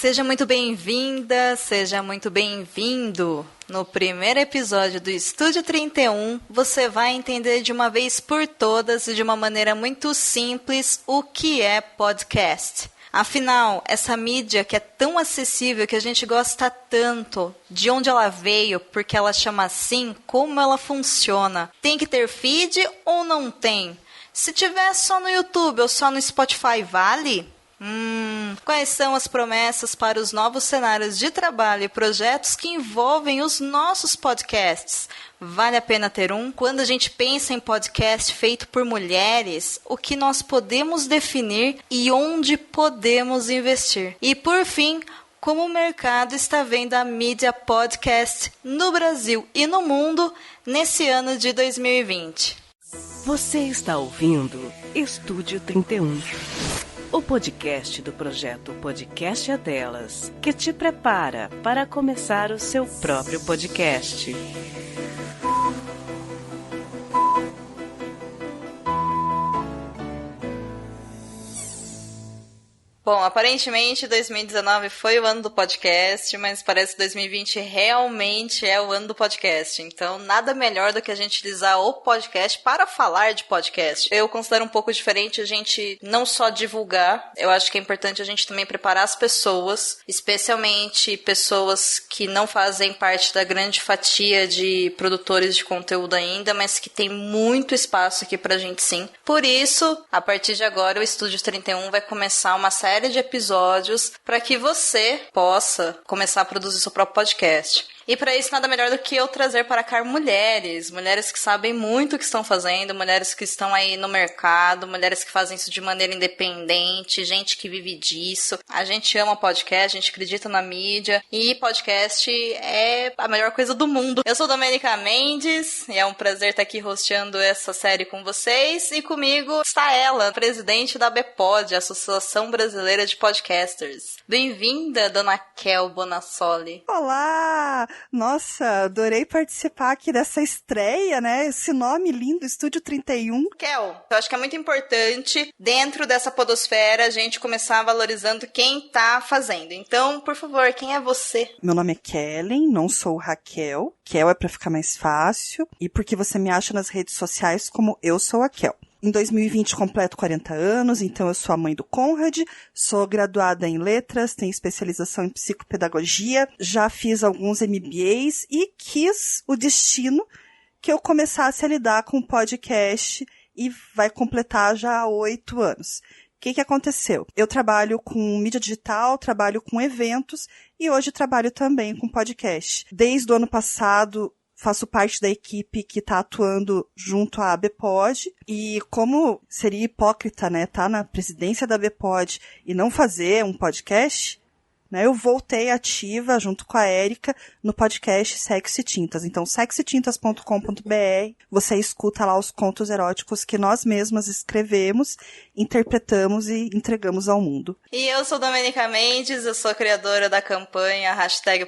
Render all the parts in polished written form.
Seja muito bem-vinda, seja muito bem-vindo. No primeiro episódio do Estúdio 31, você vai entender de uma vez por todas e de uma maneira muito simples o que é podcast. Afinal, essa mídia que é tão acessível, que a gente gosta tanto, de onde ela veio, porque ela chama assim, como ela funciona. Tem que ter feed ou não tem? Se tiver só no YouTube ou só no Spotify, vale? Quais são as promessas para os novos cenários de trabalho e projetos que envolvem os nossos podcasts? Vale a pena ter um? Quando a gente pensa em podcast feito por mulheres, o que nós podemos definir e onde podemos investir? E por fim, como o mercado está vendo a mídia podcast no Brasil e no mundo nesse ano de 2020? Você está ouvindo Estúdio 31. O podcast do projeto Podcast é Delas, que te prepara para começar o seu próprio podcast. Bom, aparentemente 2019 foi o ano do podcast, mas parece que 2020 realmente é o ano do podcast. Então, nada melhor do que a gente utilizar o podcast para falar de podcast. Eu considero um pouco diferente a gente não só divulgar, eu acho que é importante a gente também preparar as pessoas, especialmente pessoas que não fazem parte da grande fatia de produtores de conteúdo ainda, mas que tem muito espaço aqui pra gente sim. Por isso, a partir de agora, o Estúdio 31 vai começar uma série de episódios para que você possa começar a produzir seu próprio podcast. E para isso, nada melhor do que eu trazer para cá mulheres que sabem muito o que estão fazendo, mulheres que estão aí no mercado, mulheres que fazem isso de maneira independente, gente que vive disso. A gente ama podcast, a gente acredita na mídia e podcast é a melhor coisa do mundo. Eu sou Domênica Mendes e é um prazer estar aqui hosteando essa série com vocês. E comigo está ela, presidente da ABPOD, Associação Brasileira de Podcasters. Bem-vinda, dona Kel Bonassoli. Olá! Nossa, adorei participar aqui dessa estreia, né? Esse nome lindo, Estúdio 31. Kel, eu acho que é muito importante, dentro dessa podosfera, a gente começar valorizando quem tá fazendo. Então, por favor, quem é você? Meu nome é Kellen, não sou Raquel. Kel é pra ficar mais fácil. E porque você me acha nas redes sociais como Eu Sou a Kel. Em 2020 completo 40 anos, então eu sou a mãe do Conrad, sou graduada em letras, tenho especialização em psicopedagogia, já fiz alguns MBAs e quis o destino que eu começasse a lidar com podcast e vai completar já 8 anos. O que aconteceu? Eu trabalho com mídia digital, trabalho com eventos e hoje trabalho também com podcast. Desde o ano passado, faço parte da equipe que está atuando junto à ABPOD e como seria hipócrita, né, tá na presidência da ABPOD e não fazer um podcast, né, eu voltei ativa junto com a Érica no podcast Sexy Tintas. Então, sexytintas.com.br, você escuta lá os contos eróticos que nós mesmas escrevemos, interpretamos e entregamos ao mundo. E eu sou Domênica Mendes, eu sou criadora da campanha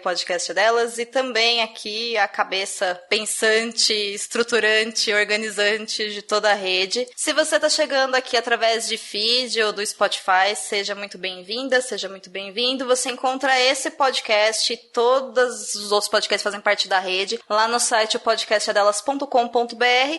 #podcast delas e também aqui a cabeça pensante, estruturante, organizante de toda a rede. Se você está chegando aqui através de feed ou do Spotify, seja muito bem-vinda, seja muito bem-vindo. Você encontra esse podcast e todos os outros podcasts fazem parte da rede lá no site podcastadelas.com.br.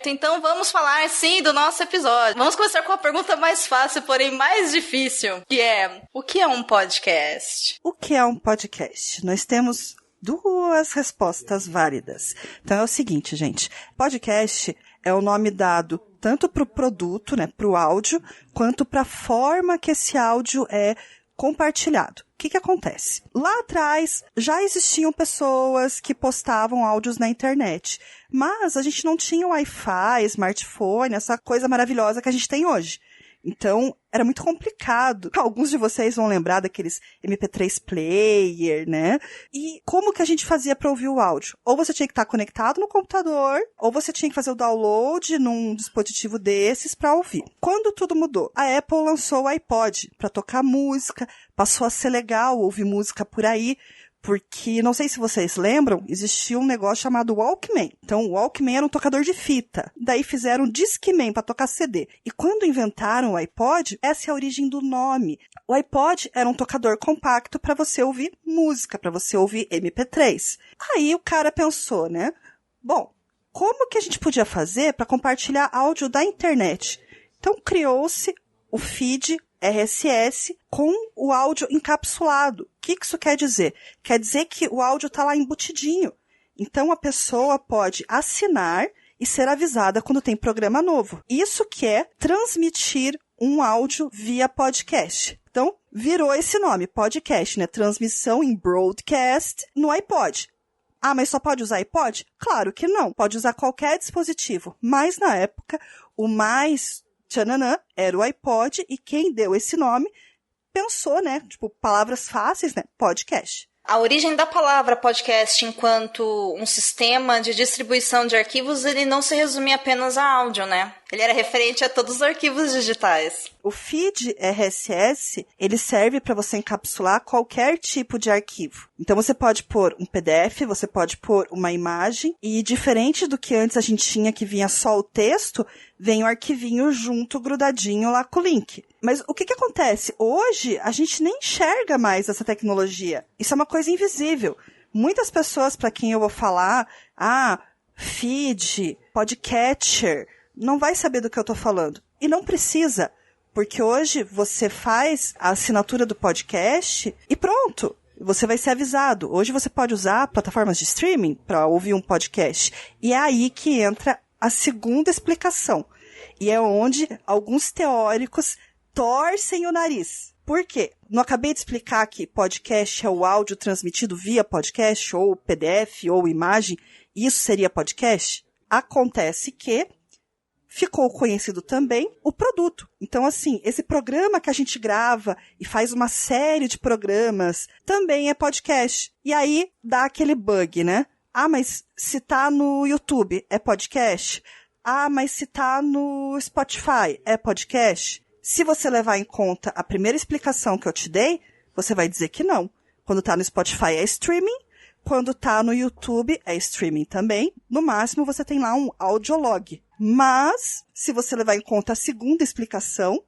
Então vamos falar sim do nosso episódio. Vamos começar com a pergunta mais fácil, porém mais difícil, que é: o que é um podcast? O que é um podcast? Nós temos 2 respostas válidas. Então é o seguinte, gente. Podcast é o nome dado tanto para o produto, né, para o áudio, quanto para a forma que esse áudio é compartilhado. O que acontece? Lá atrás, já existiam pessoas que postavam áudios na internet, mas a gente não tinha Wi-Fi, smartphone, essa coisa maravilhosa que a gente tem hoje. Então, era muito complicado. Alguns de vocês vão lembrar daqueles MP3 player, né? E como que a gente fazia para ouvir o áudio? Ou você tinha que estar conectado no computador, ou você tinha que fazer o download num dispositivo desses para ouvir. Quando tudo mudou, a Apple lançou o iPod para tocar música, passou a ser legal ouvir música por aí, Porque, não sei se vocês lembram, existia um negócio chamado Walkman. Então, o Walkman era um tocador de fita. Daí fizeram Discman para tocar CD. E quando inventaram o iPod, essa é a origem do nome. O iPod era um tocador compacto para você ouvir música, para você ouvir MP3. Aí o cara pensou, né? Bom, como que a gente podia fazer para compartilhar áudio da internet? Então, criou-se o feed RSS com o áudio encapsulado. O que isso quer dizer? Quer dizer que o áudio está lá embutidinho. Então, a pessoa pode assinar e ser avisada quando tem programa novo. Isso que é transmitir um áudio via podcast. Então, virou esse nome, podcast, né? Transmissão em broadcast no iPod. Ah, mas só pode usar iPod? Claro que não. Pode usar qualquer dispositivo. Mas, na época, o mais tchananã era o iPod, e quem deu esse nome pensou, né? Tipo, palavras fáceis, né? Podcast. A origem da palavra podcast enquanto um sistema de distribuição de arquivos, ele não se resumia apenas a áudio, né? Ele era referente a todos os arquivos digitais. O feed RSS, ele serve para você encapsular qualquer tipo de arquivo. Então você pode pôr um PDF, você pode pôr uma imagem, e diferente do que antes a gente tinha que vinha só o texto, vem o arquivinho junto, grudadinho lá com o link. Mas o que acontece? Hoje a gente nem enxerga mais essa tecnologia. Isso é uma coisa invisível. Muitas pessoas para quem eu vou falar, feed, podcatcher, não vai saber do que eu tô falando. E não precisa, porque hoje você faz a assinatura do podcast e pronto, você vai ser avisado. Hoje você pode usar plataformas de streaming para ouvir um podcast. E é aí que entra a segunda explicação. E é onde alguns teóricos torcem o nariz. Por quê? Não acabei de explicar que podcast é o áudio transmitido via podcast, ou PDF, ou imagem. Isso seria podcast? Acontece que ficou conhecido também o produto. Então, assim, esse programa que a gente grava e faz uma série de programas também é podcast. E aí dá aquele bug, né? Ah, mas se tá no YouTube, é podcast? Ah, mas se tá no Spotify, é podcast? Se você levar em conta a primeira explicação que eu te dei, você vai dizer que não. Quando tá no Spotify é streaming, quando tá no YouTube é streaming também. No máximo você tem lá um audiolog. Mas, se você levar em conta a segunda explicação,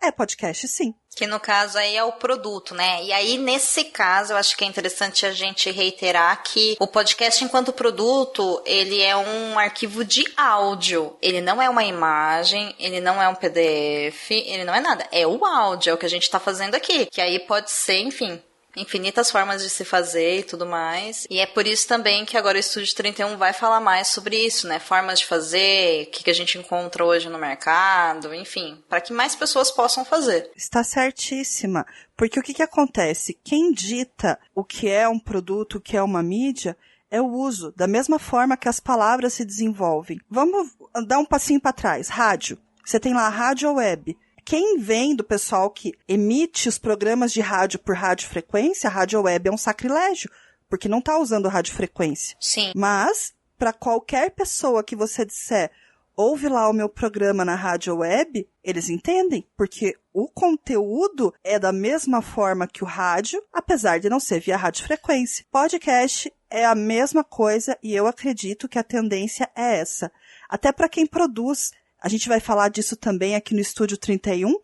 é podcast sim. Que no caso aí é o produto, né? E aí, nesse caso, eu acho que é interessante a gente reiterar que o podcast enquanto produto, ele é um arquivo de áudio. Ele não é uma imagem, ele não é um PDF, ele não é nada. É o áudio, é o que a gente tá fazendo aqui. Que aí pode ser, enfim, infinitas formas de se fazer e tudo mais. E é por isso também que agora o Estúdio 31 vai falar mais sobre isso, né? Formas de fazer, o que a gente encontra hoje no mercado, enfim, para que mais pessoas possam fazer. Está certíssima. Porque o que acontece? Quem dita o que é um produto, o que é uma mídia, é o uso. Da mesma forma que as palavras se desenvolvem. Vamos dar um passinho para trás. Rádio. Você tem lá a rádio web. Quem vem do pessoal que emite os programas de rádio por radiofrequência, a rádio web é um sacrilégio, porque não está usando radiofrequência. Sim. Mas, para qualquer pessoa que você disser, ouve lá o meu programa na rádio web, eles entendem, porque o conteúdo é da mesma forma que o rádio, apesar de não ser via radiofrequência. Podcast é a mesma coisa e eu acredito que a tendência é essa. Até para quem produz. A gente vai falar disso também aqui no Estúdio 31.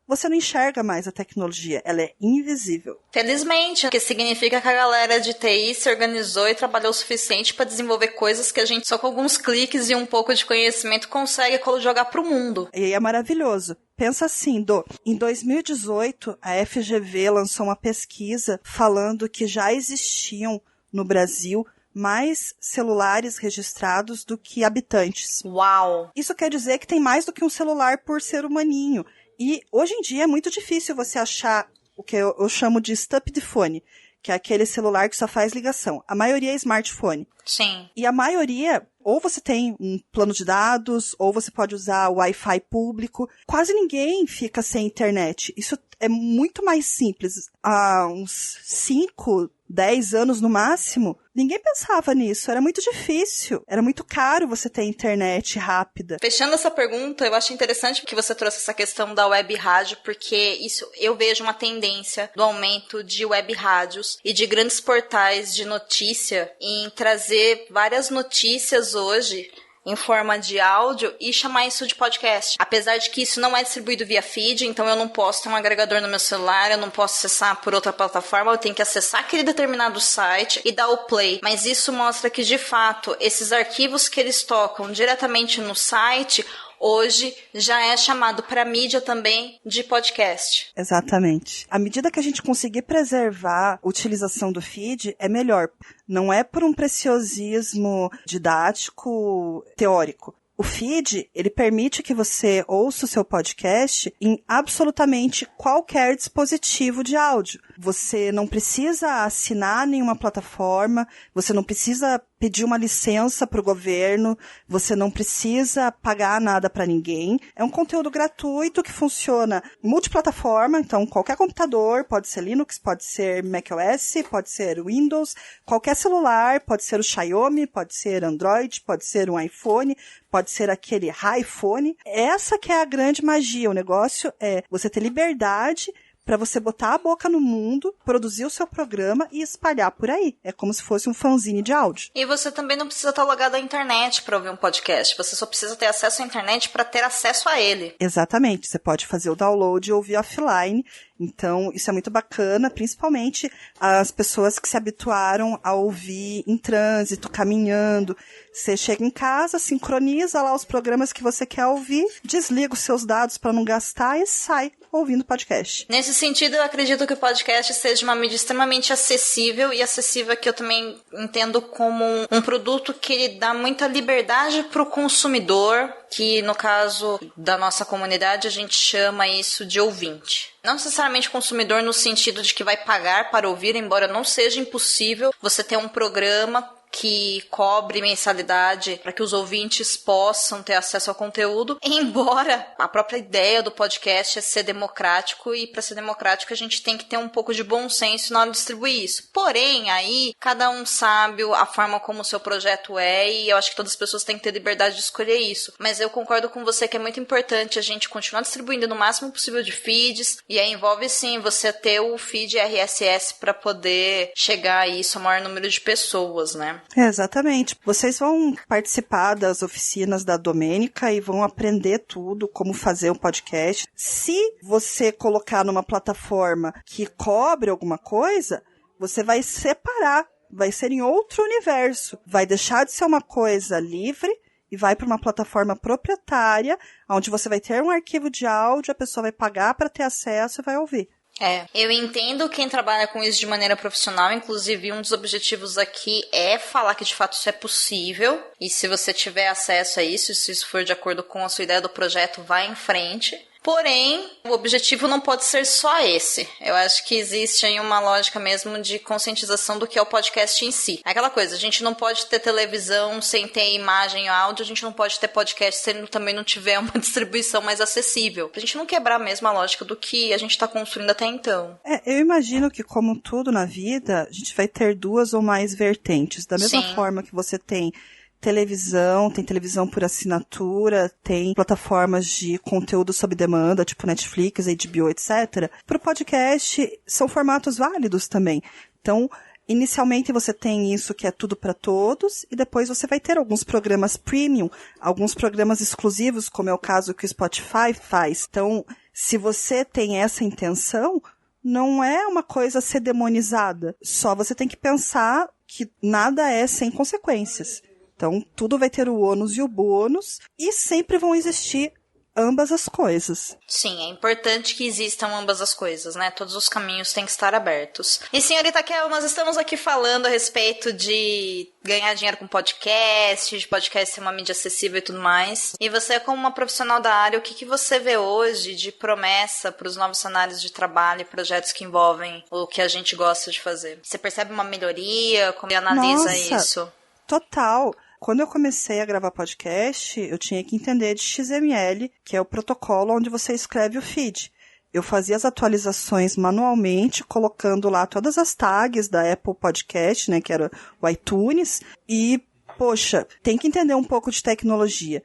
Você não enxerga mais a tecnologia, ela é invisível. Felizmente, o que significa que a galera de TI se organizou e trabalhou o suficiente para desenvolver coisas que a gente só com alguns cliques e um pouco de conhecimento consegue jogar pro mundo. E é maravilhoso. Pensa assim, em 2018, a FGV lançou uma pesquisa falando que já existiam no Brasil mais celulares registrados do que habitantes. Uau! Isso quer dizer que tem mais do que um celular por ser humaninho. E hoje em dia é muito difícil você achar o que eu chamo de stupid-phone, que é aquele celular que só faz ligação. A maioria é smartphone. Sim. E a maioria, ou você tem um plano de dados, ou você pode usar o Wi-Fi público. Quase ninguém fica sem internet. Isso é muito mais simples. Há uns 5, 10 anos no máximo, ninguém pensava nisso, era muito difícil, era muito caro você ter internet rápida. Fechando essa pergunta, eu acho interessante que você trouxe essa questão da web rádio, porque isso eu vejo uma tendência do aumento de web rádios e de grandes portais de notícia em trazer várias notícias hoje em forma de áudio e chamar isso de podcast. Apesar de que isso não é distribuído via feed, então eu não posso ter um agregador no meu celular, eu não posso acessar por outra plataforma, eu tenho que acessar aquele determinado site e dar o play. Mas isso mostra que, de fato, esses arquivos que eles tocam diretamente no site, hoje já é chamado para mídia também de podcast. Exatamente. À medida que a gente conseguir preservar a utilização do feed, é melhor. Não é por um preciosismo didático, teórico. O feed, ele permite que você ouça o seu podcast em absolutamente qualquer dispositivo de áudio. Você não precisa assinar nenhuma plataforma, você não precisa pedir uma licença para o governo, você não precisa pagar nada para ninguém. É um conteúdo gratuito que funciona multiplataforma, então qualquer computador, pode ser Linux, pode ser macOS, pode ser Windows, qualquer celular, pode ser o Xiaomi, pode ser Android, pode ser um iPhone, pode ser aquele iPhone. Essa que é a grande magia. O negócio é você ter liberdade para você botar a boca no mundo, produzir o seu programa e espalhar por aí. É como se fosse um fanzine de áudio. E você também não precisa estar logado à internet para ouvir um podcast. Você só precisa ter acesso à internet para ter acesso a ele. Exatamente. Você pode fazer o download e ouvir offline. Então, isso é muito bacana, principalmente as pessoas que se habituaram a ouvir em trânsito, caminhando. Você chega em casa, sincroniza lá os programas que você quer ouvir, desliga os seus dados para não gastar e sai ouvindo podcast. Nesse sentido, eu acredito que o podcast seja uma mídia extremamente acessível e acessível que eu também entendo como um produto que ele dá muita liberdade para o consumidor, que no caso da nossa comunidade a gente chama isso de ouvinte. Não necessariamente consumidor no sentido de que vai pagar para ouvir, embora não seja impossível você ter um programa que cobre mensalidade para que os ouvintes possam ter acesso ao conteúdo, embora a própria ideia do podcast é ser democrático, e para ser democrático a gente tem que ter um pouco de bom senso na hora de distribuir isso. Porém, aí cada um sabe a forma como o seu projeto é, e eu acho que todas as pessoas têm que ter liberdade de escolher isso. Mas eu concordo com você que é muito importante a gente continuar distribuindo no máximo possível de feeds, e aí envolve sim você ter o feed RSS para poder chegar a isso ao maior número de pessoas, né? Exatamente. Vocês vão participar das oficinas da Domênica e vão aprender tudo, como fazer um podcast. Se você colocar numa plataforma que cobre alguma coisa, você vai separar, vai ser em outro universo. Vai deixar de ser uma coisa livre e vai para uma plataforma proprietária, onde você vai ter um arquivo de áudio, a pessoa vai pagar para ter acesso e vai ouvir. Eu entendo quem trabalha com isso de maneira profissional, inclusive um dos objetivos aqui é falar que de fato isso é possível, e se você tiver acesso a isso, se isso for de acordo com a sua ideia do projeto, vá em frente. Porém, o objetivo não pode ser só esse. Eu acho que existe aí uma lógica mesmo de conscientização do que é o podcast em si. É aquela coisa, a gente não pode ter televisão sem ter imagem e áudio, a gente não pode ter podcast se ele também não tiver uma distribuição mais acessível. Pra gente não quebrar mesmo a lógica do que a gente tá construindo até então. Eu imagino que, como tudo na vida, a gente vai ter duas ou mais vertentes. Da mesma forma que você tem televisão, tem televisão por assinatura, tem plataformas de conteúdo sob demanda, tipo Netflix, HBO, etc. Para o podcast, são formatos válidos também. Então, inicialmente você tem isso que é tudo para todos, e depois você vai ter alguns programas premium, alguns programas exclusivos, como é o caso que o Spotify faz. Então, se você tem essa intenção, não é uma coisa a ser demonizada. Só você tem que pensar que nada é sem consequências. Então, tudo vai ter o ônus e o bônus, e sempre vão existir ambas as coisas. Sim, é importante que existam ambas as coisas, né? Todos os caminhos têm que estar abertos. E, senhorita Kel, nós estamos aqui falando a respeito de ganhar dinheiro com podcast, de podcast ser uma mídia acessível e tudo mais. E você, como uma profissional da área, o que você vê hoje de promessa para os novos cenários de trabalho e projetos que envolvem o que a gente gosta de fazer? Você percebe uma melhoria? Como você analisa isso? Total. Quando eu comecei a gravar podcast, eu tinha que entender de XML, que é o protocolo onde você escreve o feed. Eu fazia as atualizações manualmente, colocando lá todas as tags da Apple Podcast, né, que era o iTunes, e, poxa, tem que entender um pouco de tecnologia.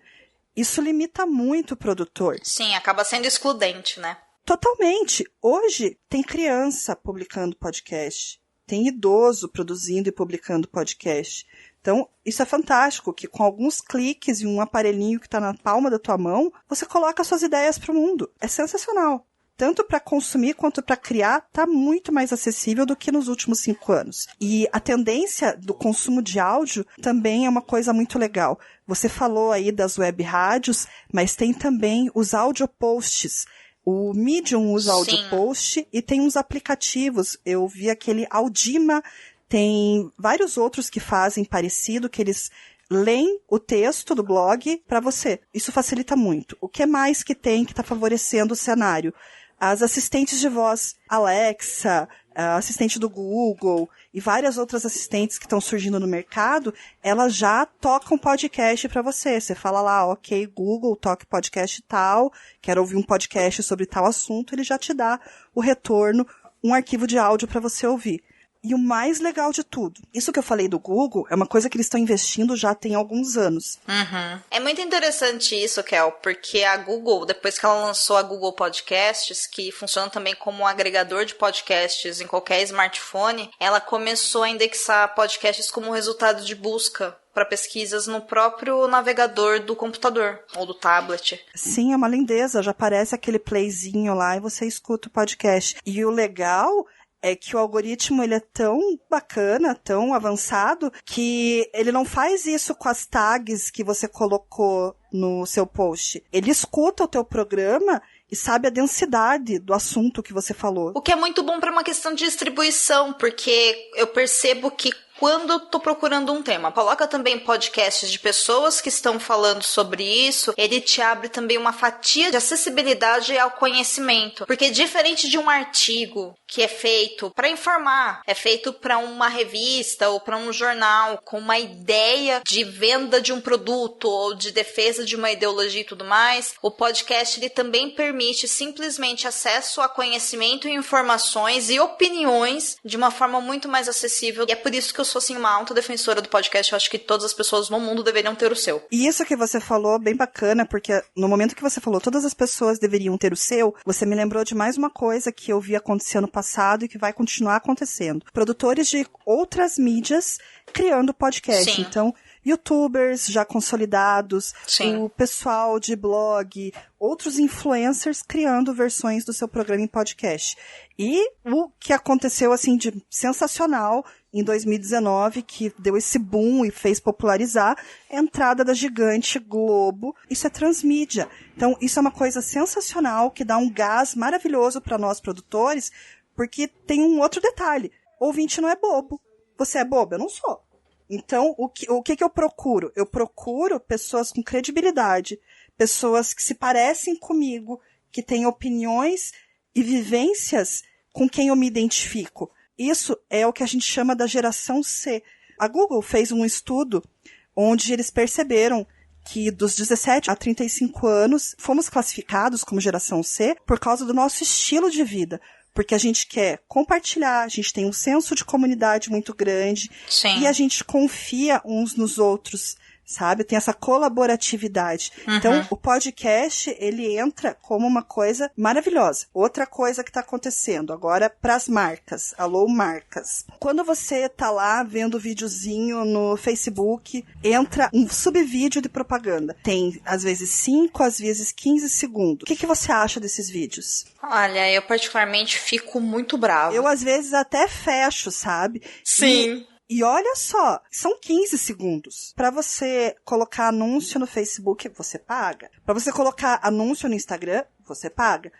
Isso limita muito o produtor. Sim, acaba sendo excludente, né? Totalmente. Hoje tem criança publicando podcast, tem idoso produzindo e publicando podcast. Então, isso é fantástico, que com alguns cliques e um aparelhinho que está na palma da tua mão, você coloca suas ideias para o mundo. É sensacional. Tanto para consumir quanto para criar, está muito mais acessível do que nos últimos 5 anos. E a tendência do consumo de áudio também é uma coisa muito legal. Você falou aí das web rádios, mas tem também os audioposts. O Medium usa audiopost e tem uns aplicativos. Eu vi aquele Audima. Tem vários outros que fazem parecido, que eles leem o texto do blog para você. Isso facilita muito. O que mais que tem que está favorecendo o cenário? As assistentes de voz, Alexa, a assistente do Google e várias outras assistentes que estão surgindo no mercado, elas já tocam podcast para você. Você fala lá, ok, Google, toque podcast tal, quero ouvir um podcast sobre tal assunto, ele já te dá o retorno, um arquivo de áudio para você ouvir. E o mais legal de tudo, isso que eu falei do Google é uma coisa que eles estão investindo já tem alguns anos. Uhum. É muito interessante isso, Kel, porque a Google, depois que ela lançou a Google Podcasts, que funciona também como um agregador de podcasts em qualquer smartphone, ela começou a indexar podcasts como resultado de busca para pesquisas no próprio navegador do computador ou do tablet. Sim, é uma lindeza, já aparece aquele playzinho lá e você escuta o podcast. E o legal é que o algoritmo ele é tão bacana, tão avançado, que ele não faz isso com as tags que você colocou no seu post. Ele escuta o teu programa e sabe a densidade do assunto que você falou. O que é muito bom para uma questão de distribuição, porque eu percebo que quando eu tô procurando um tema, coloca também podcasts de pessoas que estão falando sobre isso, ele te abre também uma fatia de acessibilidade ao conhecimento. Porque diferente de um artigo que é feito para informar, é feito para uma revista ou para um jornal com uma ideia de venda de um produto ou de defesa de uma ideologia e tudo mais, o podcast ele também permite simplesmente acesso a conhecimento e informações e opiniões de uma forma muito mais acessível. E é por isso que eu sou assim uma alta defensora do podcast. Eu acho que todas as pessoas no mundo deveriam ter o seu. E isso que você falou, bem bacana, porque no momento que você falou todas as pessoas deveriam ter o seu, você me lembrou de mais uma coisa que eu vi acontecer no passado e que vai continuar acontecendo. Produtores de outras mídias criando podcast. Sim. Então, YouTubers já consolidados, Sim. o pessoal de blog, outros influencers criando versões do seu programa em podcast. E o que aconteceu, assim, de sensacional em 2019, que deu esse boom e fez popularizar, é a entrada da gigante Globo. Isso é transmídia. Então, isso é uma coisa sensacional, que dá um gás maravilhoso para nós produtores, porque tem um outro detalhe. O ouvinte não é bobo. Você é bobo? Eu não sou. Então, o que eu procuro? Eu procuro pessoas com credibilidade, pessoas que se parecem comigo, que têm opiniões e vivências com quem eu me identifico. Isso é o que a gente chama da geração C. A Google fez um estudo onde eles perceberam que dos 17 a 35 anos fomos classificados como geração C por causa do nosso estilo de vida. Porque a gente quer compartilhar, a gente tem um senso de comunidade muito grande. Sim. E a gente confia uns nos outros, sabe? Tem essa colaboratividade. Uhum. Então, o podcast, ele entra como uma coisa maravilhosa. Outra coisa que está acontecendo agora para as marcas. Alô, marcas. Quando você tá lá vendo o videozinho no Facebook, entra um subvídeo de propaganda. Tem, às vezes, 5, às vezes 15 segundos. O que você acha desses vídeos? Olha, eu particularmente fico muito brava. Eu, às vezes, até fecho, sabe? Sim. E olha só, são 15 segundos. Para você colocar anúncio no Facebook, você paga. Para você colocar anúncio no Instagram, você paga.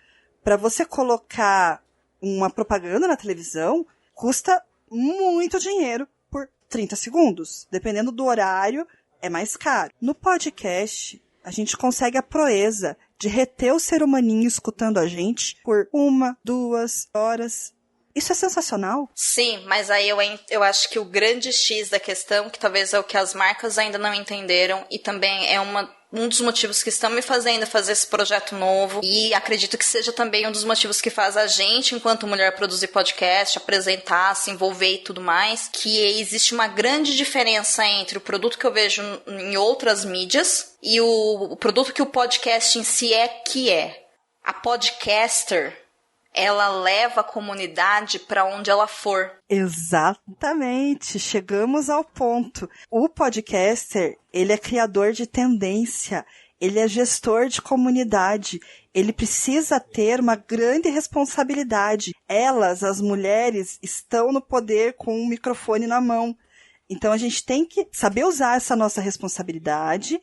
Para você colocar uma propaganda na televisão, custa muito dinheiro por 30 segundos. Dependendo do horário, é mais caro. No podcast, a gente consegue a proeza de reter o ser humaninho escutando a gente por 1, 2 horas. Isso é sensacional. Sim, mas aí eu acho que o grande X da questão, que talvez é o que as marcas ainda não entenderam, e também é um dos motivos que estão me fazendo fazer esse projeto novo, e acredito que seja também um dos motivos que faz a gente, enquanto mulher, produzir podcast, apresentar, se envolver e tudo mais, que existe uma grande diferença entre o produto que eu vejo em outras mídias e o produto que o podcast em si é. A podcaster, ela leva a comunidade para onde ela for. Exatamente, chegamos ao ponto. O podcaster, ele é criador de tendência, ele é gestor de comunidade, ele precisa ter uma grande responsabilidade. Elas, as mulheres, estão no poder com um microfone na mão. Então a gente tem que saber usar essa nossa responsabilidade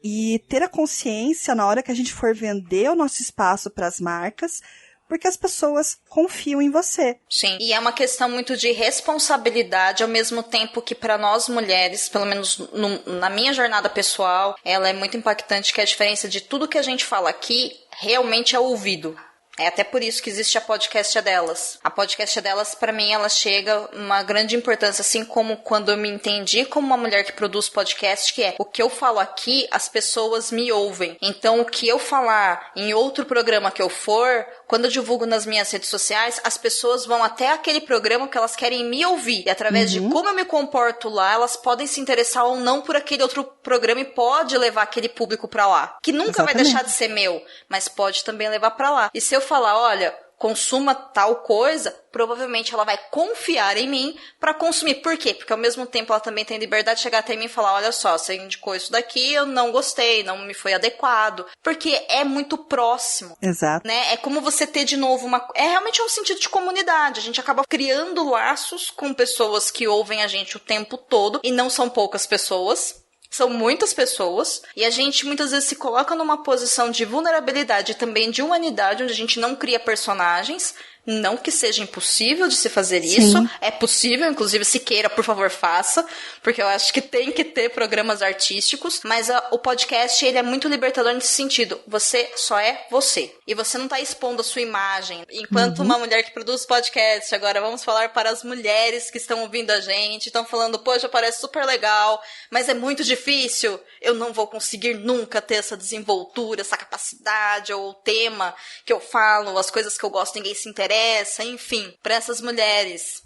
e ter a consciência na hora que a gente for vender o nosso espaço para as marcas, porque as pessoas confiam em você. Sim, e é uma questão muito de responsabilidade, ao mesmo tempo que para nós mulheres, pelo menos na minha jornada pessoal, ela é muito impactante, que a diferença de tudo que a gente fala aqui realmente é ouvido. É até por isso que existe a podcast delas. A podcast delas, pra mim, ela chega uma grande importância, assim como quando eu me entendi como uma mulher que produz podcast, que é o que eu falo aqui, as pessoas me ouvem. Então, o que eu falar em outro programa que eu for, quando eu divulgo nas minhas redes sociais, as pessoas vão até aquele programa que elas querem me ouvir. E através de como eu me comporto lá, elas podem se interessar ou não por aquele outro programa e pode levar aquele público pra lá. Que nunca vai deixar de ser meu, mas pode também levar pra lá. E se eu falar, olha, consuma tal coisa, provavelmente ela vai confiar em mim pra consumir. Por quê? Porque ao mesmo tempo ela também tem liberdade de chegar até mim e falar, olha só, você indicou isso daqui, eu não gostei, não me foi adequado. Porque é muito próximo. Exato. Né? É como você ter de novo é realmente um sentido de comunidade. A gente acaba criando laços com pessoas que ouvem a gente o tempo todo, e não são poucas pessoas. São muitas pessoas, e a gente muitas vezes se coloca numa posição de vulnerabilidade e também de humanidade, onde a gente não cria personagens. Não que seja impossível de se fazer isso, é possível, inclusive se queira, por favor, faça, porque eu acho que tem que ter programas artísticos, mas o podcast, ele é muito libertador nesse sentido, você só é você, e você não tá expondo a sua imagem, enquanto uma mulher que produz podcast. Agora vamos falar para as mulheres que estão ouvindo a gente, estão falando, poxa, parece super legal, mas é muito difícil, eu não vou conseguir nunca ter essa desenvoltura, essa capacidade, ou o tema que eu falo, as coisas que eu gosto, ninguém se interessa, enfim, para essas mulheres,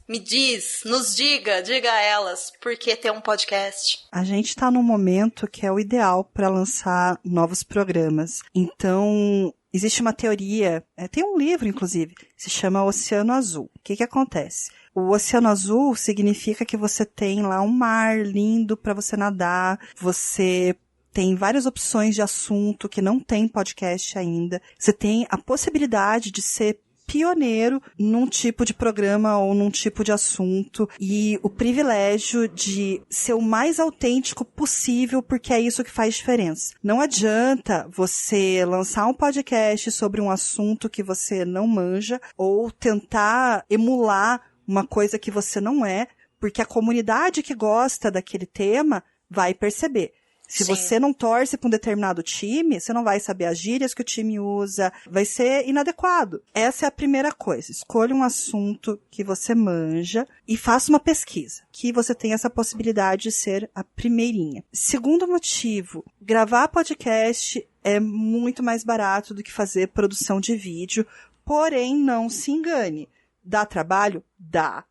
nos diga a elas, por que ter um podcast? A gente tá num momento que é o ideal para lançar novos programas. Então, existe uma teoria, tem um livro, inclusive, se chama Oceano Azul. O que acontece? O Oceano Azul significa que você tem lá um mar lindo para você nadar, você tem várias opções de assunto que não tem podcast ainda, você tem a possibilidade de ser pioneiro num tipo de programa ou num tipo de assunto, e o privilégio de ser o mais autêntico possível, porque é isso que faz diferença. Não adianta você lançar um podcast sobre um assunto que você não manja ou tentar emular uma coisa que você não é, porque a comunidade que gosta daquele tema vai perceber. Se você não torce para um determinado time, você não vai saber as gírias que o time usa, vai ser inadequado. Essa é a primeira coisa. Escolha um assunto que você manja e faça uma pesquisa, que você tem essa possibilidade de ser a primeirinha. Segundo motivo, gravar podcast é muito mais barato do que fazer produção de vídeo, porém não se engane. Dá trabalho? Dá.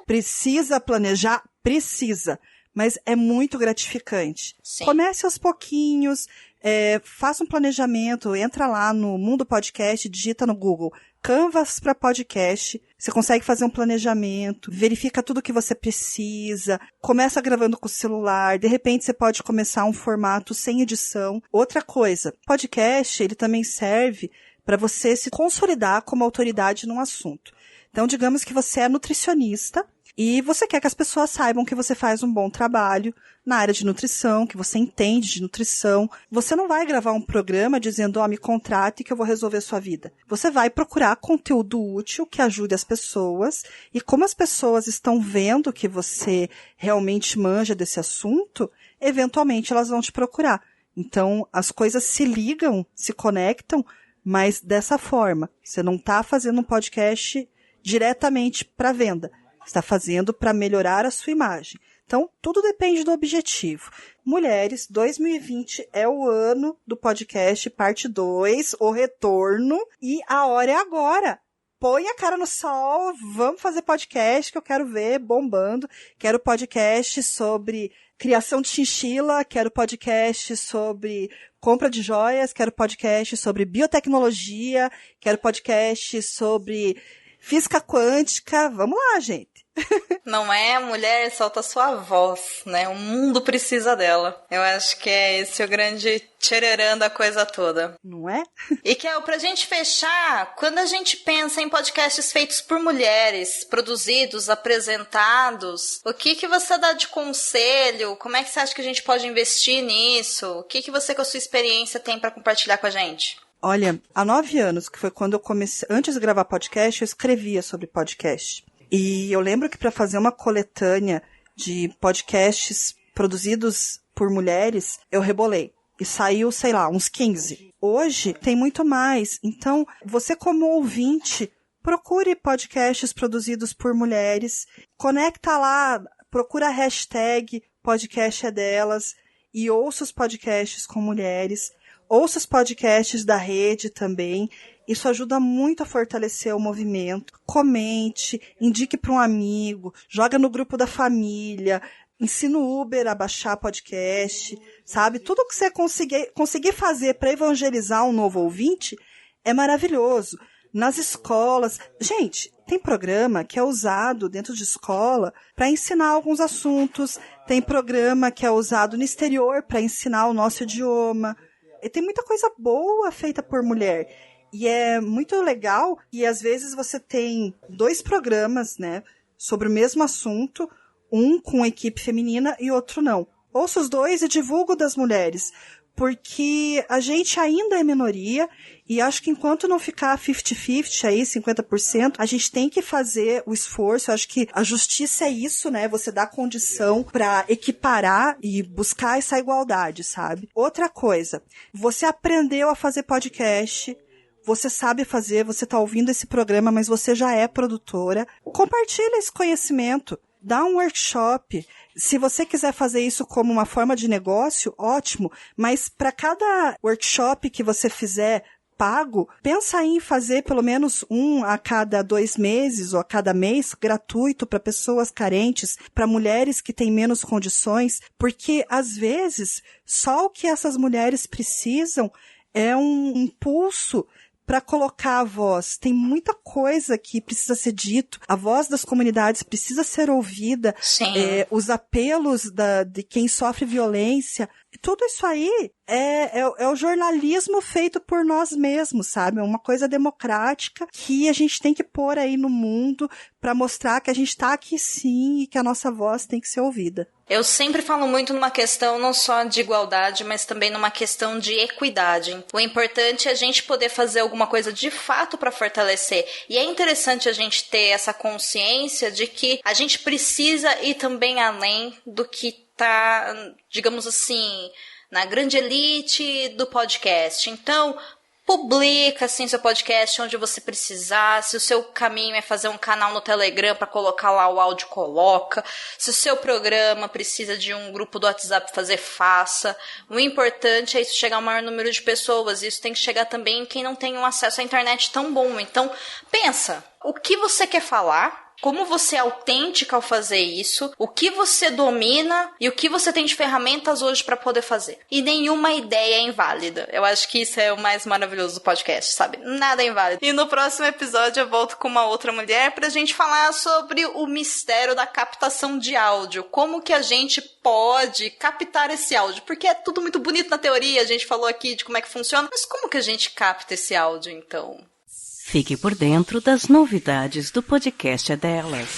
Precisa planejar? Precisa. Mas é muito gratificante. Sim. Comece aos pouquinhos, faça um planejamento, entra lá no Mundo Podcast, digita no Google Canvas para podcast, você consegue fazer um planejamento, verifica tudo o que você precisa, começa gravando com o celular, de repente você pode começar um formato sem edição. Outra coisa, podcast, ele também serve para você se consolidar como autoridade num assunto. Então, digamos que você é nutricionista, e você quer que as pessoas saibam que você faz um bom trabalho na área de nutrição, que você entende de nutrição. Você não vai gravar um programa dizendo, me contrate que eu vou resolver a sua vida. Você vai procurar conteúdo útil que ajude as pessoas. E como as pessoas estão vendo que você realmente manja desse assunto, eventualmente elas vão te procurar. Então, as coisas se ligam, se conectam, mas dessa forma. Você não está fazendo um podcast diretamente para venda. Está fazendo para melhorar a sua imagem. Então, tudo depende do objetivo. Mulheres, 2020 é o ano do podcast, parte 2, o retorno, e a hora é agora. Põe a cara no sol, vamos fazer podcast que eu quero ver bombando. Quero podcast sobre criação de chinchila, quero podcast sobre compra de joias, quero podcast sobre biotecnologia, quero podcast sobre física quântica. Vamos lá, gente. Não é mulher, solta sua voz, né? O mundo precisa dela. Eu acho que é esse o grande tchererã da coisa toda. Não é? E Kel, pra gente fechar, quando a gente pensa em podcasts feitos por mulheres, produzidos, apresentados, o que você dá de conselho? Como é que você acha que a gente pode investir nisso? O que você com a sua experiência tem pra compartilhar com a gente? Olha, há 9 anos, que foi quando eu comecei, antes de gravar podcast, eu escrevia sobre podcast. E eu lembro que para fazer uma coletânea de podcasts produzidos por mulheres, eu rebolei. E saiu, sei lá, uns 15. Hoje tem muito mais. Então, você como ouvinte, procure podcasts produzidos por mulheres, conecta lá, procura a hashtag podcast é delas e ouça os podcasts com mulheres. Ouça os podcasts da rede também. Isso ajuda muito a fortalecer o movimento. Comente, indique para um amigo, joga no grupo da família, ensina o Uber a baixar podcast, sabe? Tudo que você conseguir fazer para evangelizar um novo ouvinte é maravilhoso. Nas escolas. Gente, tem programa que é usado dentro de escola para ensinar alguns assuntos. Tem programa que é usado no exterior para ensinar o nosso idioma. E tem muita coisa boa feita por mulher. E é muito legal e às vezes você tem 2 programas, né, sobre o mesmo assunto, um com equipe feminina e outro não. Ouça os 2 e divulgo das mulheres, porque a gente ainda é minoria e acho que enquanto não ficar 50-50 aí, 50%, a gente tem que fazer o esforço. Eu acho que a justiça é isso, né? Você dá condição para equiparar e buscar essa igualdade, sabe? Outra coisa, você aprendeu a fazer podcast, você sabe fazer, você tá ouvindo esse programa, mas você já é produtora. Compartilha esse conhecimento. Dá um workshop. Se você quiser fazer isso como uma forma de negócio, ótimo. Mas para cada workshop que você fizer pago, pensa em fazer pelo menos um a cada 2 meses ou a cada mês, gratuito para pessoas carentes, para mulheres que têm menos condições, porque às vezes só o que essas mulheres precisam é um impulso para colocar a voz. Tem muita coisa que precisa ser dito. A voz das comunidades precisa ser ouvida. Os apelos de quem sofre violência. Tudo isso aí é o jornalismo feito por nós mesmos, sabe? É uma coisa democrática que a gente tem que pôr aí no mundo para mostrar que a gente está aqui sim e que a nossa voz tem que ser ouvida. Eu sempre falo muito numa questão não só de igualdade, mas também numa questão de equidade. O importante é a gente poder fazer alguma coisa de fato para fortalecer. E é interessante a gente ter essa consciência de que a gente precisa ir também além do que tá, digamos assim, na grande elite do podcast. Então, publica assim seu podcast onde você precisar. Se o seu caminho é fazer um canal no Telegram para colocar lá o áudio, coloca. Se o seu programa precisa de um grupo do WhatsApp fazer, faça. O importante é isso chegar ao maior número de pessoas. Isso tem que chegar também em quem não tem um acesso à internet tão bom. Então, pensa, o que você quer falar? Como você é autêntica ao fazer isso, o que você domina e o que você tem de ferramentas hoje para poder fazer. E nenhuma ideia é inválida. Eu acho que isso é o mais maravilhoso do podcast, sabe? Nada é inválido. E no próximo episódio eu volto com uma outra mulher pra gente falar sobre o mistério da captação de áudio. Como que a gente pode captar esse áudio? Porque é tudo muito bonito na teoria, a gente falou aqui de como é que funciona, mas como que a gente capta esse áudio, então? Fique por dentro das novidades do podcast é delas.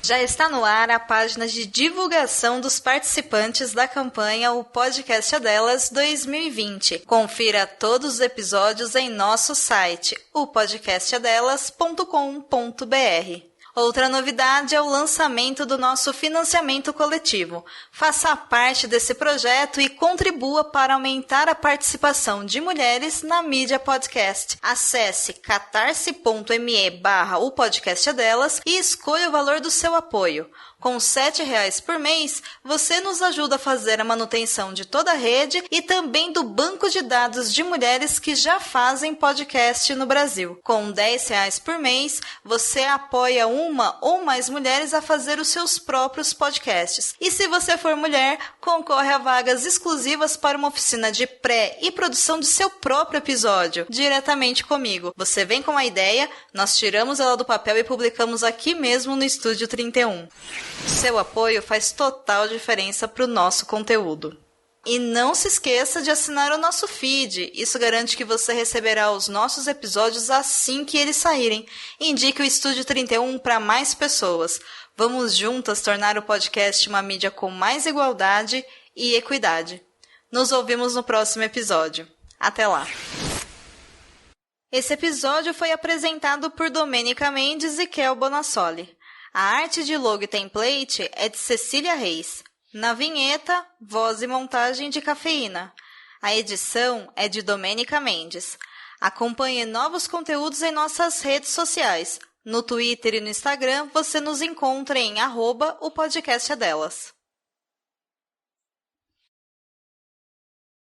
Já está no ar a página de divulgação dos participantes da campanha O Podcast é Delas 2020. Confira todos os episódios em nosso site, opodcastedelas.com.br. Outra novidade é o lançamento do nosso financiamento coletivo. Faça parte desse projeto e contribua para aumentar a participação de mulheres na mídia podcast. Acesse catarse.me/o podcast é delas e escolha o valor do seu apoio. Com R$ 7,00 por mês, você nos ajuda a fazer a manutenção de toda a rede e também do banco de dados de mulheres que já fazem podcast no Brasil. Com R$ 10,00 por mês, você apoia uma ou mais mulheres a fazer os seus próprios podcasts. E se você for mulher, concorre a vagas exclusivas para uma oficina de pré e produção de seu próprio episódio, diretamente comigo. Você vem com a ideia, nós tiramos ela do papel e publicamos aqui mesmo no Estúdio 31. Seu apoio faz total diferença para o nosso conteúdo. E não se esqueça de assinar o nosso feed. Isso garante que você receberá os nossos episódios assim que eles saírem. Indique o Estúdio 31 para mais pessoas. Vamos juntas tornar o podcast uma mídia com mais igualdade e equidade. Nos ouvimos no próximo episódio. Até lá! Esse episódio foi apresentado por Domênica Mendes e Kel Bonassoli. A arte de logo e template é de Cecília Reis. Na vinheta, voz e montagem de Cafeína. A edição é de Domênica Mendes. Acompanhe novos conteúdos em nossas redes sociais. No Twitter e no Instagram, você nos encontra em @o podcast é delas.